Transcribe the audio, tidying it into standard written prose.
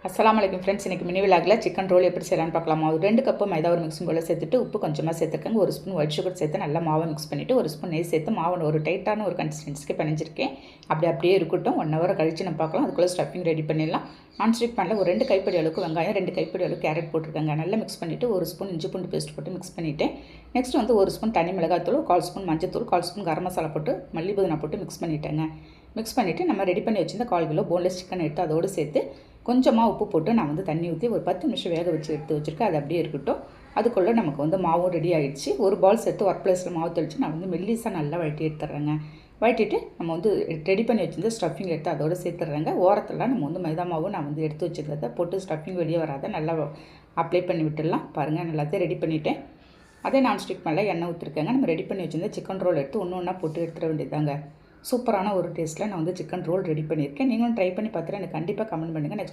அஸ்ஸலாமு அலைக்கும் ஃப்ரெண்ட்ஸ். இன்றைக்கி மினி விலாகில் சிக்கன் ரோல் எப்படி செய்யலான்னு பார்க்கலாமா. ஒரு 2 கப்பு மைதா ஒரு மிக்ஸிங் போல் சேர்த்துட்டு உப்பு கொஞ்சமாக சேர்த்துக்கங்க. ஒரு ஸ்பூன் ஒயிட் சுகர் சேர்த்து நல்லா மாவை மிக்ஸ் பண்ணிவிட்டு ஒரு ஸ்பூன் நெய் சேர்த்து மாவை ஒரு டைட்டான ஒரு கன்சிஸ்டன்சிக்கு பிணைஞ்சிருக்கேன். அப்படியே இருக்கட்டும். 1 ஹவர் கழிச்சு நம்ம பார்க்கலாம். அதுக்குள்ளே ஸ்டஃபிங் ரெடி பண்ணிடலாம். நான்ஸ்டிக் பேனில் ஒரு 2 கைப்பிடி அளவுக்கு வெங்காயம், 2 கைப்பிடி அளவுக்கு கேரட் போட்டிருக்கேங்க. நல்லா மிக்ஸ் பண்ணிவிட்டு ஒரு ஸ்பூன் இஞ்சி பூண்டு பேஸ்ட் போட்டு மிக்ஸ் பண்ணிவிட்டேன். நெக்ஸ்ட் வந்து ஒரு ஸ்பூன் தனி மிளகாய்த்தூள், 1/4 ஸ்பூன் மஞ்சத்தூள், 1/4 ஸ்பூன் கரம் மசாலா போட்டு மல்லி புதினா போட்டு மிக்ஸ் பண்ணிவிட்டேங்க. மிக்ஸ் பண்ணிவிட்டு நம்ம ரெடி பண்ணி வச்சுருந்த 1/4 கிலோ போன்லெஸ் சிக்கன் எடுத்து அதோடு சேர்த்து கொஞ்சமாக உப்பு போட்டு நான் வந்து தண்ணி ஊற்றி ஒரு 10 நிமிஷம் வேக வச்சு எடுத்து வச்சுருக்கேன். அது அப்படியே இருக்கட்டும். அதுக்குள்ளே நமக்கு வந்து மாவும் ரெடி ஆகிடுச்சு. ஒரு பால் சேர்த்து ஒர்க் பிளேஸில் மாவு தெளித்து நான் வந்து மெல்லிஸாக நல்லா வழட்டி எடுத்துட்றேங்க. வழட்டிட்டு நம்ம வந்து ரெடி பண்ணி வச்சுருந்த ஸ்டஃபிங் எடுத்து அதோடு சேர்த்துட்றேங்க. ஓரத்தில் நம்ம வந்து மைதா மாவு நான் வந்து எடுத்து வச்சுருந்ததை போட்டு ஸ்டஃபிங் வெளியே வராத நல்லா அப்ளை பண்ணி விட்டுடலாம். பாருங்கள், எல்லாத்தையும் ரெடி பண்ணிவிட்டேன். அதே நான்ஸ்டிக் மேலே எண்ணெய் ஊற்றிருக்கேங்க. நம்ம ரெடி பண்ணி வச்சுருந்த சிக்கன் ரோல் எடுத்து ஒன்று ஒன்றா போட்டு எடுத்துட வேண்டியதாங்க. சூப்பரான ஒரு டேஸ்ட்டில் நான் வந்து சிக்கன் ரோல் ரெடி பண்ணியிருக்கேன். நீங்களும் ட்ரை பண்ணி பார்த்துட்டு எனக்கு கண்டிப்பாக கமெண்ட் பண்ணுங்கள். நெக்ஸ்ட்